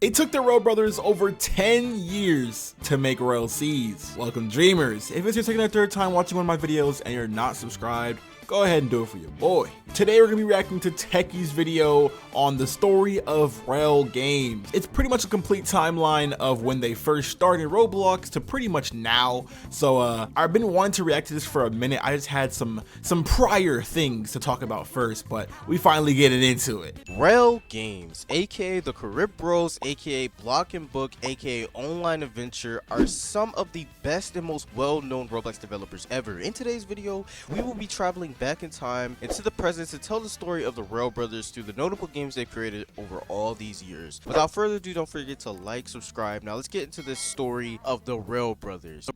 It took the RELL brothers over 10 years to make RELL Seas. Welcome dreamers. If it's your second or third time watching one of my videos and you're not subscribed, go ahead and do it for your boy. Today we're gonna be reacting to Techie's video on the story of RELL games. It's pretty much a complete timeline of when they first started Roblox to pretty much now. So I've been wanting to react to this for a minute. I just had some prior things to talk about first, but we finally getting into it. RELL games, aka the Carib Bros, aka Block and Book, aka Online Adventure, are some of the best and most well-known Roblox developers ever. In today's video, we will be traveling back in time into the present to tell the story of the RELL brothers through the notable games they've created over all these years. Without further ado, don't forget to like, subscribe. Now let's get into this story of the RELL brothers.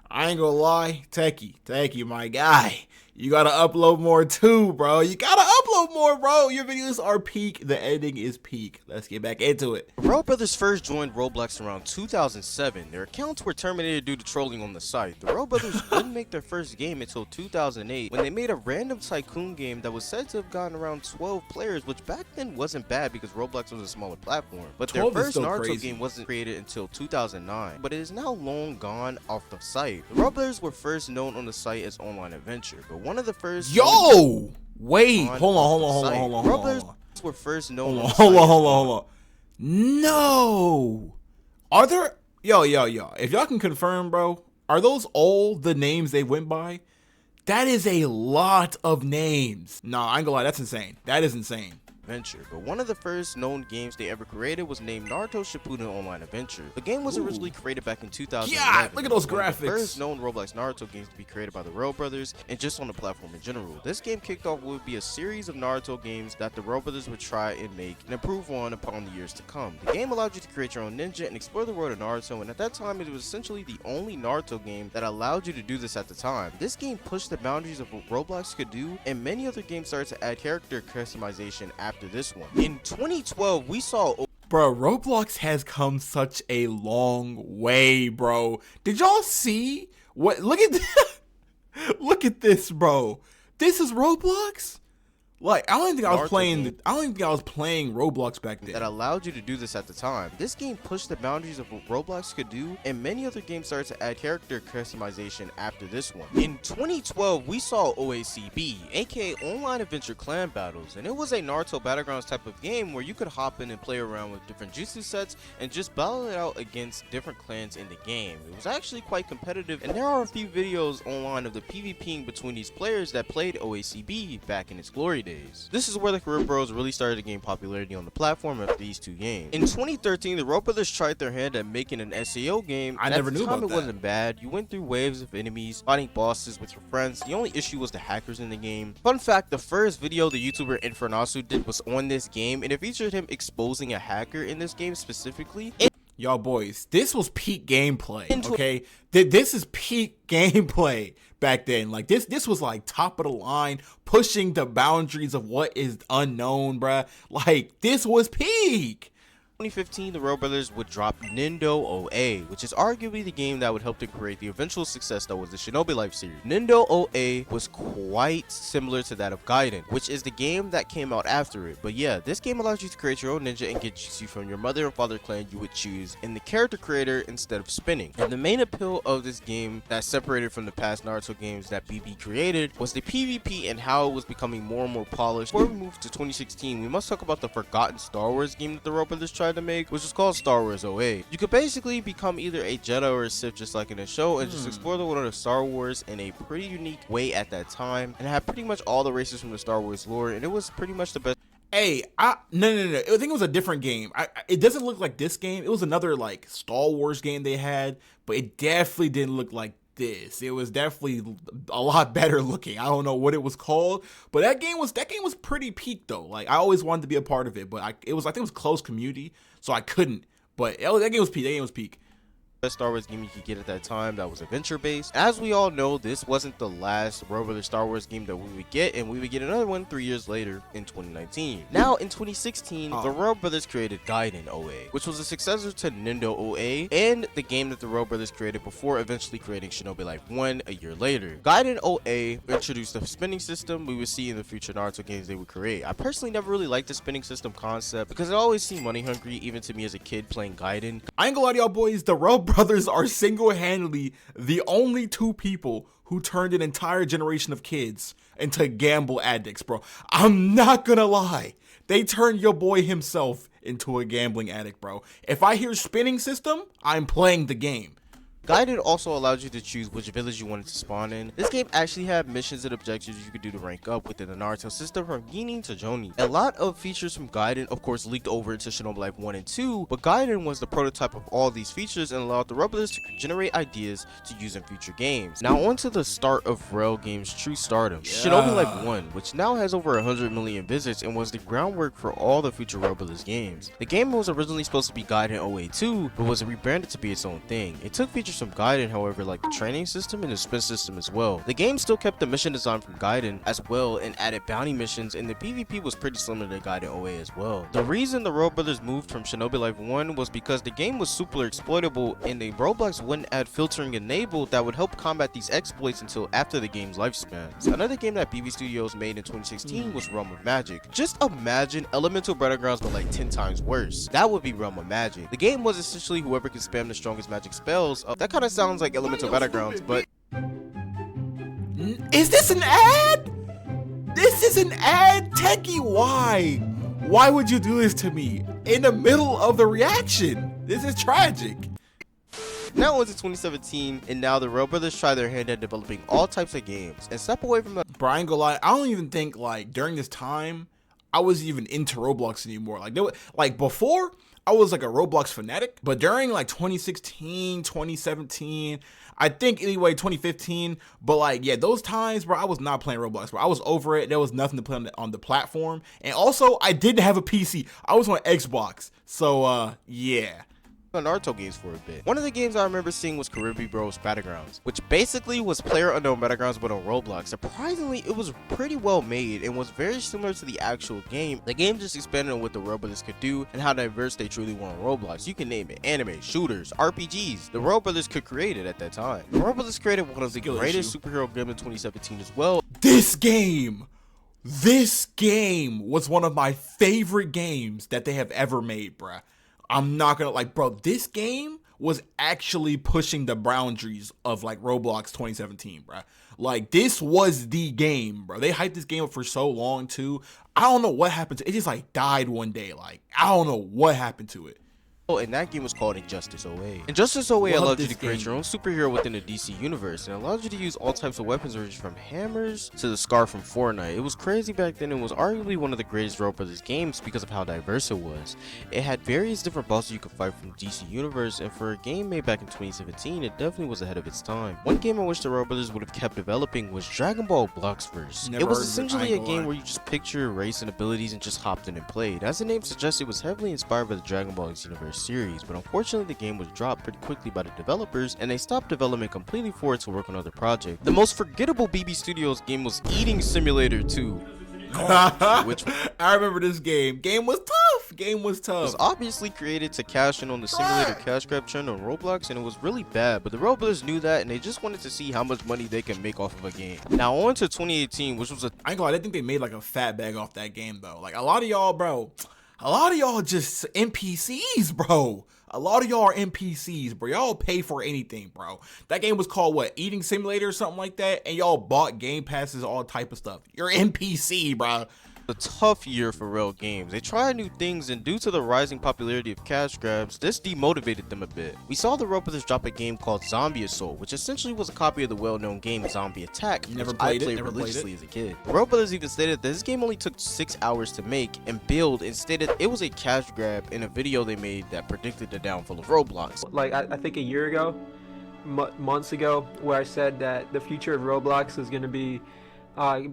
I ain't gonna lie, Techie, my guy. You gotta upload more too, bro. You gotta upload more, bro. Your videos are peak. The editing is peak. Let's get back into it. RELL brothers first joined Roblox around 2007. Their accounts were terminated due to trolling on the site. The RELL brothers didn't make their first game until 2008 when they made a random tycoon game that was said to have gotten around 12 players, which back then wasn't bad because Roblox was a smaller platform. But their first Naruto game wasn't created until 2009, but it is now long gone off the site. The RELL brothers were first known on the site as Online Adventure, but one of the first wait, hold on. RELL brothers were first known hold on. No, are there yo if y'all can confirm, bro, are those all the names they went by? That is a lot of names. Nah, I ain't gonna lie, that's insane. That is insane. Adventure, but one of the first known games they ever created was named Naruto Shippuden Online Adventure. The game was originally created back in 2011. Yeah, look at those graphics. The first known Roblox Naruto games to be created by the RELL brothers and just on the platform in general. This game kicked off what would be a series of Naruto games that the RELL brothers would try and make and improve on upon the years to come. The game allowed you to create your own ninja and explore the world of Naruto, and at that time it was essentially the only Naruto game that allowed you to do this at the time. This game pushed the boundaries of what Roblox could do, and many other games started to add character customization after this one. In 2012, we saw bro, Roblox has come such a long way, bro. Did y'all see what? Look at look at this, bro. This is Roblox. Like, I don't think I was playing. I don't think I was playing Roblox back then. That allowed you to do this at the time. This game pushed the boundaries of what Roblox could do, and many other games started to add character customization after this one. In 2012, we saw OACB, aka Online Adventure Clan Battles, and it was a Naruto Battlegrounds type of game where you could hop in and play around with different jutsu sets and just battle it out against different clans in the game. It was actually quite competitive, and there are a few videos online of the PvPing between these players that played OACB back in its glory days. This is where the Carib Bros really started to gain popularity on the platform after these two games. In 2013, the RELL brothers tried their hand at making an SAO game. I never knew about that. It wasn't bad. You went through waves of enemies, fighting bosses with your friends. The only issue was the hackers in the game. Fun fact, the first video the YouTuber Infernasu did was on this game, and it featured him exposing a hacker in this game specifically. Y'all boys, this was peak gameplay, okay? This is peak gameplay back then. Like, this was like top of the line, pushing the boundaries of what is unknown, bruh. Like, this was peak. 2015, the RELL brothers would drop Nindo OA, which is arguably the game that would help to create the eventual success that was the Shinobi Life series. Nindo OA was quite similar to that of Gaiden, which is the game that came out after it. But yeah, this game allows you to create your own ninja and get jutsu from your mother and father clan you would choose in the character creator instead of spinning. And the main appeal of this game that separated from the past Naruto games that BB created was the PvP and how it was becoming more and more polished. Before we move to 2016, we must talk about the forgotten Star Wars game that the RELL brothers tried to make, which is called Star Wars OA. You could basically become either a Jedi or a Sith just like in the show and just explore the world of Star Wars in a pretty unique way at that time, and have pretty much all the races from the Star Wars lore, and it was pretty much the best. Hey, no. I think it was a different game. It doesn't look like this game. It was another like Star Wars game they had, but it definitely didn't look like this. It was definitely a lot better looking. I don't know what it was called, but that game was pretty peak though. Like, I always wanted to be a part of it, but I think it was closed community, so I couldn't. But that game was peak. best Star Wars game you could get at that time that was adventure based. As we all know, this wasn't the last Roblox Star Wars game that we would get, and we would get another one 3 years later in 2019. Now in 2016, the RELL brothers created Gaiden OA, which was a successor to Nindo OA and the game that the RELL brothers created before eventually creating Shinobi Life 1 a year later. Gaiden OA introduced the spinning system we would see in the future Naruto games they would create. I personally never really liked the spinning system concept because it always seemed money hungry even to me as a kid playing Gaiden. I ain't gonna lie to y'all boys, the RELL brothers are single-handedly the only two people who turned an entire generation of kids into gamble addicts, bro. I'm not gonna lie. They turned your boy himself into a gambling addict, bro. If I hear spinning system, I'm playing the game. Gaiden also allowed you to choose which village you wanted to spawn in. This game actually had missions and objectives you could do to rank up within the Naruto system from Genin to Jonin. A lot of features from Gaiden, of course, leaked over into Shinobi Life 1 and 2, but Gaiden was the prototype of all these features and allowed the RELL brothers to generate ideas to use in future games. Now on to the start of RELL Games' true stardom. Shinobi Life 1, which now has over 100 million visits and was the groundwork for all the future RELL brothers games. The game was originally supposed to be Gaiden OA 2, but was rebranded to be its own thing. It took features from Gaiden, however, like the training system and the spin system as well. The game still kept the mission design from Gaiden as well and added bounty missions, and the PvP was pretty similar to Gaiden OA as well. The reason the RELL brothers moved from Shinobi Life 1 was because the game was super exploitable and the Roblox wouldn't add filtering enabled that would help combat these exploits until after the game's lifespan. Another game that BB Studios made in 2016 was Realm of Magic. Just imagine Elemental Battlegrounds but like 10 times worse. That would be Realm of Magic. The game was essentially whoever could spam the strongest magic spells. That kind of sounds like Elemental Battlegrounds, but is this an ad? This is an ad, Techie. Why would you do this to me in the middle of the reaction? This is tragic. Now on to 2017, and now the RELL brothers try their hand at developing all types of games and step away from the— Bro, I ain't gonna lie, I don't even think like during this time I was even into Roblox anymore. Like there was, like before I was like a Roblox fanatic, but during like 2016, 2017, I think anyway 2015, but like yeah, those times, bro, I was not playing Roblox, bro. I was over it. There was nothing to play on the platform, and also I didn't have a PC. I was on Xbox, so yeah. Naruto games for a bit. One of the games I remember seeing was Caribbean Bros Battlegrounds, which basically was PlayerUnknown Battlegrounds but on Roblox. Surprisingly, it was pretty well made and was very similar to the actual game. The game just expanded on what the RELL brothers could do and how diverse they truly were on Roblox. You can name it: anime, shooters, RPGs. The RELL brothers could create it at that time. The RELL brothers created one of the greatest superhero games in 2017 as well. This game was one of my favorite games that they have ever made, bruh. I'm not gonna like, bro, this game was actually pushing the boundaries of like Roblox 2017, bro. Like this was the game, bro. They hyped this game up for so long too. I don't know what happened to it. It just like died one day. Like I don't know what happened to it. And that game was called Injustice OA. Injustice OA allowed you to create your own superhero within the DC universe and allowed you to use all types of weapons, ranging from hammers to the scar from Fortnite. It was crazy back then and was arguably one of the greatest RELL brothers games because of how diverse it was. It had various different bosses you could fight from DC universe, and for a game made back in 2017, it definitely was ahead of its time. One game I wish the RELL brothers would have kept developing was Dragon Ball Bloxverse. It was essentially a game where you just picked your race and abilities and just hopped in and played. As the name suggests, it was heavily inspired by the Dragon Ball X universe series, but unfortunately the game was dropped pretty quickly by the developers and they stopped development completely for it to work on other projects. The most forgettable BB Studios game was Eating Simulator 2. Which I remember this game. Game was tough. Was obviously created to cash in on the simulator cash grab trend on Roblox, and it was really bad, but the RELL brothers knew that and they just wanted to see how much money they can make off of a game. Now on to 2018, which was I ain't gonna lie, I think they made like a fat bag off that game though. Like a lot of y'all just NPCs, bro. A lot of y'all are NPCs, bro. Y'all pay for anything, bro. That game was called what? Eating Simulator or something like that, and y'all bought game passes, all type of stuff. You're NPC, bro. A tough year for RELL Games. They tried new things, and due to the rising popularity of cash grabs, this demotivated them a bit. We saw the RELL brothers drop a game called Zombie Assault, which essentially was a copy of the well-known game Zombie Attack, which I played religiously as a kid. The RELL brothers even stated that this game only took 6 hours to make and build, and stated it was a cash grab in a video they made that predicted the downfall of Roblox. Like I think a year ago, months ago, where I said that the future of Roblox is going to be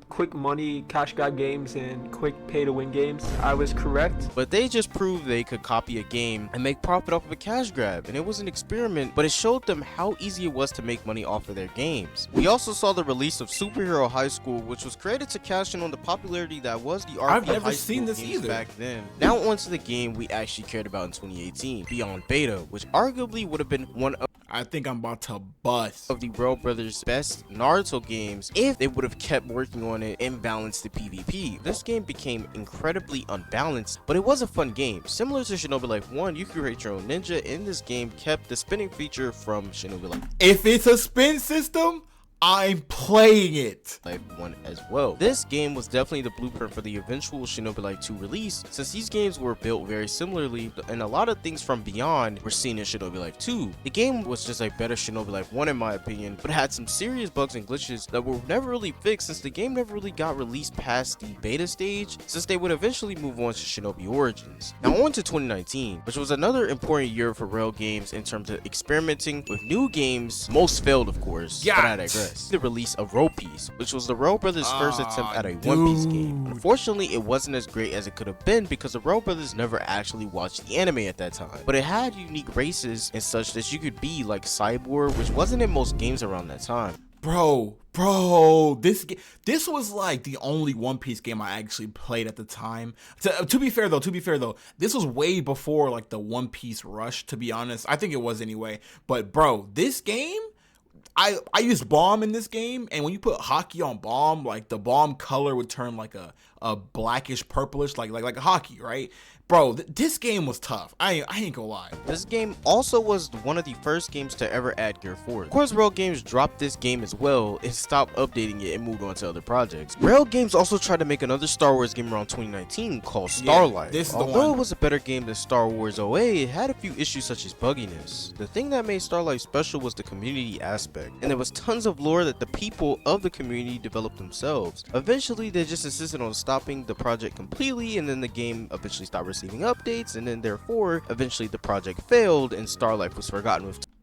quick money, cash grab games, and quick pay to win games. I was correct. But they just proved they could copy a game and make profit off of a cash grab, and it was an experiment, but it showed them how easy it was to make money off of their games. We also saw the release of Superhero High School, which was created to cash in on the popularity that was the RP I've never High seen School this games either. back then. Now onto the game we actually cared about in 2018, Beyond Beta, which arguably would have been one of I think I'm about to bust. the RELL brothers' best Naruto games if they would have kept working on it and balanced the PvP. This game became incredibly unbalanced, but it was a fun game. Similar to Shinobi Life 1, you could create your own ninja. In this game kept the spinning feature from Shinobi If it's a spin system, I'm playing it. Life 1 as well. This game was definitely the blueprint for the eventual Shinobi Life 2 release, since these games were built very similarly and a lot of things from Beyond were seen in Shinobi Life 2. The game was just a better Shinobi Life 1 in my opinion, but had some serious bugs and glitches that were never really fixed since the game never really got released past the beta stage, since they would eventually move on to Shinobi Origins. Now on to 2019, which was another important year for RELL games in terms of experimenting with new games. Most failed, of course, but I digress. The release of Row Piece, which was the RELL brothers' first attempt at a One Piece game. Unfortunately, it wasn't as great as it could have been because the RELL brothers never actually watched the anime at that time. But it had unique races and such that you could be like Cyborg, which wasn't in most games around that time. Bro, this was like the only One Piece game I actually played at the time. To be fair though, this was way before like the One Piece rush, to be honest. I think it was anyway. But bro, this game, I used bomb in this game, and when you put hockey on bomb, like the bomb color would turn like a blackish purplish, like a hockey, right? Bro, this game was tough. I ain't gonna lie. This game also was one of the first games to ever add Gear 4. Of course, RELL Games dropped this game as well and stopped updating it and moved on to other projects. RELL Games also tried to make another Star Wars game around 2019 called Starlight. This is Although the one. it was a better game than Star Wars OA, it had a few issues such as bugginess. The thing that made Starlight special was the community aspect, and there was tons of lore that the people of the community developed themselves. Eventually, they just insisted on stopping the project completely, and then the game eventually stopped receiving updates, and then therefore eventually the project failed and Starlight was forgotten with time.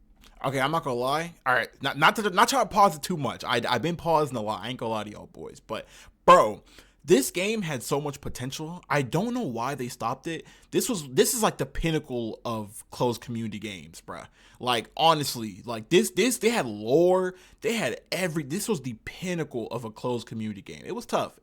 Okay, I'm not gonna lie. All right, not trying to pause it too much. I've been pausing a lot. I ain't gonna lie to y'all boys, but bro, this game had so much potential. I don't know why they stopped it. This is like the pinnacle of closed community games, bruh. Like honestly, like this they had lore, they had this was the pinnacle of a closed community game. It was tough.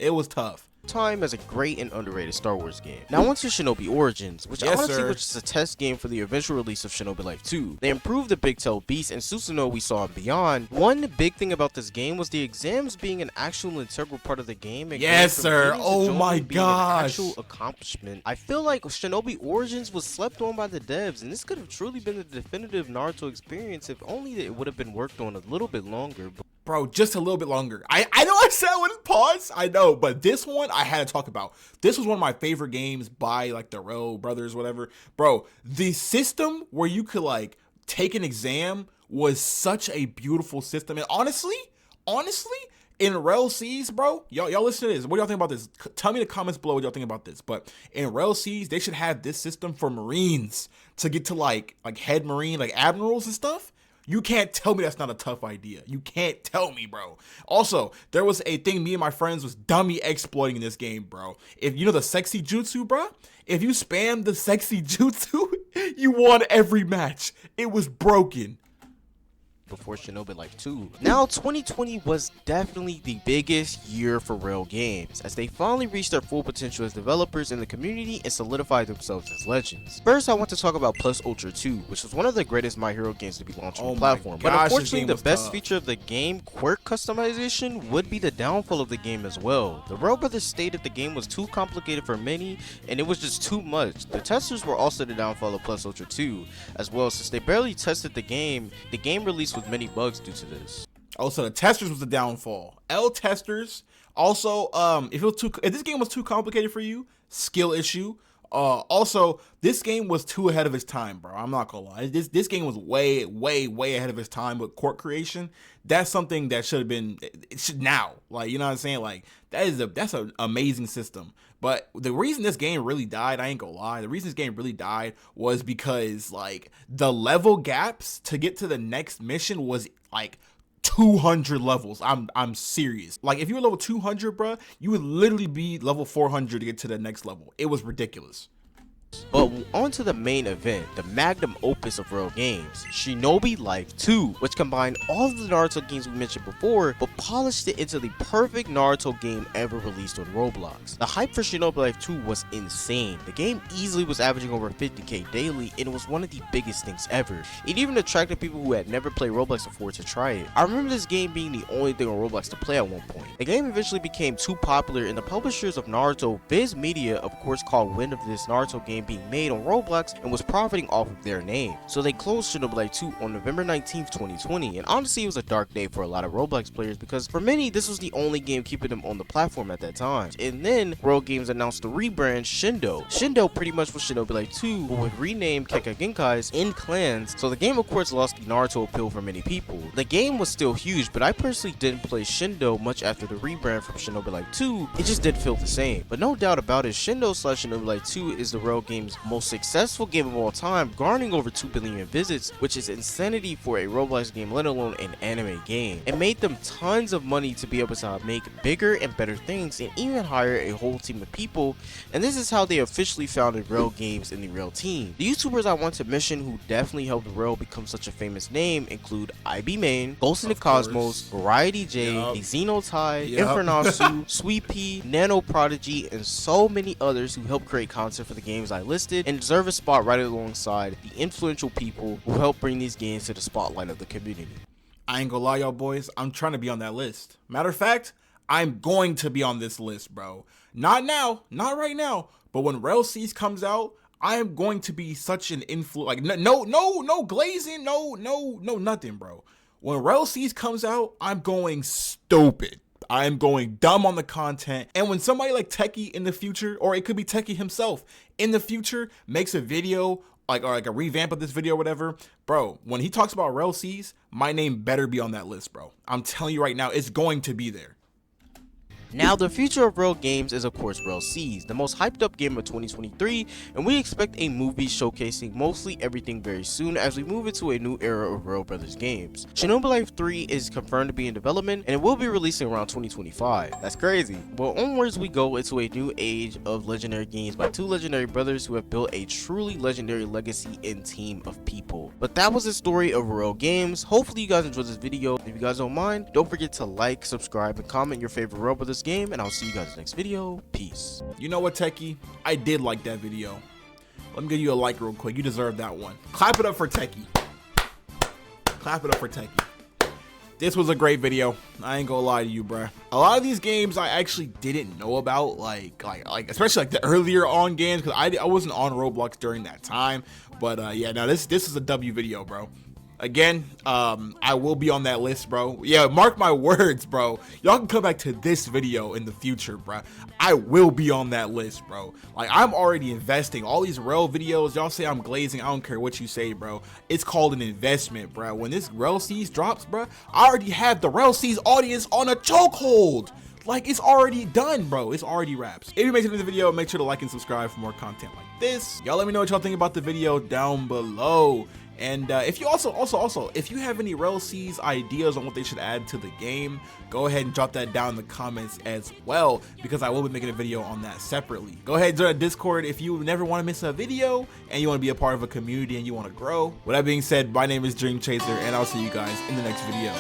Time as a great and underrated Star Wars game. Now onto Shinobi Origins, which honestly was just a test game for the eventual release of Shinobi Life 2. They improved the Big Tail Beast and Susanoo we saw in Beyond. One big thing about this game was the exams being an actual integral part of the game. And yes, sir. Oh my gosh. Actual accomplishment. I feel like Shinobi Origins was slept on by the devs, and this could have truly been the definitive Naruto experience if only it would have been worked on a little bit longer. Bro, just a little bit longer. I know I said I wouldn't pause. I know, but this one I had to talk about. This was one of my favorite games by like the RELL brothers, whatever. Bro, the system where you could like take an exam was such a beautiful system. And honestly, in RELL Seas, bro, y'all listen to this. What do y'all think about this? Tell me in the comments below what y'all think about this. But in RELL Seas, they should have this system for Marines to get to like head Marine, like admirals and stuff. You can't tell me that's not a tough idea. You can't tell me, bro. Also, there was a thing me and my friends was dummy exploiting in this game, bro. If you know the sexy jutsu, bro, if you spam the sexy jutsu, you won every match. It was broken. Before Shinobi Life 2. Now 2020 was definitely the biggest year for RELL Games, as they finally reached their full potential as developers in the community and solidified themselves as legends. First, I want to talk about Plus Ultra 2, which was one of the greatest My Hero games to be launched on the platform. But unfortunately, the best feature of the game, quirk customization, would be the downfall of the game as well. The RELL brothers stated the game was too complicated for many, and it was just too much. The testers were also the downfall of Plus Ultra 2 as well, since they barely tested the game released with many bugs due to this. Also, the testers was the downfall. L testers. Also, if this game was too complicated for you, skill issue. Also, this game was too ahead of its time, bro. I'm not gonna lie. This game was way ahead of its time with quirk creation. That's something that should have been. It should now. Like, you know what I'm saying? Like that's an amazing system. But the reason this game really died, I ain't gonna lie. The reason this game really died was because like the level gaps to get to the next mission was like 200 levels. I'm serious. Like if you were level 200, bruh, you would literally be level 400 to get to the next level. It was ridiculous. But on to the main event, the magnum opus of RELL Games, Shinobi Life 2, which combined all of the Naruto games we mentioned before, but polished it into the perfect Naruto game ever released on Roblox. The hype for Shinobi Life 2 was insane. The game easily was averaging over 50k daily, and it was one of the biggest things ever. It even attracted people who had never played Roblox before to try it. I remember this game being the only thing on Roblox to play at one point. The game eventually became too popular, and the publishers of Naruto, Viz Media, of course, caught wind of this Naruto game being made on Roblox and was profiting off of their name. So they closed Shinobi Life 2 on November 19th, 2020, and honestly it was a dark day for a lot of Roblox players because for many this was the only game keeping them on the platform at that time. And then RELL Games announced the rebrand Shindo. Shindo pretty much was Shinobi Life 2 but would rename Keka Genkai's in clans, so the game of course lost the Naruto appeal for many people. The game was still huge, but I personally didn't play Shindo much after the rebrand from Shinobi Life 2. It just didn't feel the same. But no doubt about it, Shindo / Shinobi Life 2 is the RELL Games' most successful game of all time, garnering over 2 billion visits, which is insanity for a Roblox game, let alone an anime game. It made them tons of money to be able to make bigger and better things and even hire a whole team of people, and this is how they officially founded RELL Games in the RELL team. The YouTubers I want to mention who definitely helped RELL become such a famous name include IB Main, Ghost in the Cosmos, Variety J, Xenotai, Infernasu, Sweet Pea, Nano Prodigy, and so many others who helped create content for the games I listed and deserve a spot right alongside the influential people who helped bring these games to the spotlight of the community. I ain't gonna lie, y'all boys, I'm trying to be on that list. Matter of fact, I'm going to be on this list, bro. Not now, not right now, but when RELL Seas comes out, I am going to be such an like no glazing, no nothing, bro. When RELL Seas comes out, I'm going stupid. I am going dumb on the content. And when somebody like Techie in the future, or it could be Techie himself in the future, makes a video or a revamp of this video or whatever, bro, when he talks about RELL Seas, my name better be on that list, bro. I'm telling you right now, it's going to be there. Now, the future of RELL Games is of course RELL Seas, the most hyped up game of 2023, and we expect a movie showcasing mostly everything very soon as we move into a new era of RELL Brothers games. Shinobi Life 3 is confirmed to be in development, and it will be releasing around 2025. That's crazy. But onwards we go into a new age of legendary games by two legendary brothers who have built a truly legendary legacy and team of people. But that was the story of RELL Games. Hopefully you guys enjoyed this video. If you guys don't mind, don't forget to like, subscribe, and comment your favorite RELL Brothers game, and I'll see you guys in the next video. Peace. You know what, Techie? I did like that video. Let me give you a like real quick. You deserve that one. Clap it up for Techie. Clap it up for Techie. This was a great video. I ain't gonna lie to you, bruh. A lot of these games I actually didn't know about, like especially like the earlier on games, because I wasn't on Roblox during that time. But yeah, no, this is a W video, bro. Again, I will be on that list, bro. Yeah, mark my words, bro. Y'all can come back to this video in the future, bro. I will be on that list, bro. Like, I'm already investing. All these RELL videos, y'all say I'm glazing. I don't care what you say, bro. It's called an investment, bro. When this RELL Seas drops, bro, I already have the RELL Seas audience on a chokehold. Like, it's already done, bro. It's already wraps. If you made it to the video, make sure to like and subscribe for more content like this. Y'all let me know what y'all think about the video down below. And if you also, if you have any RELL Seas ideas on what they should add to the game, go ahead and drop that down in the comments as well, because I will be making a video on that separately. Go ahead and join the Discord if you never want to miss a video and you want to be a part of a community and you want to grow. With that being said, my name is Dream Chaser, and I'll see you guys in the next video.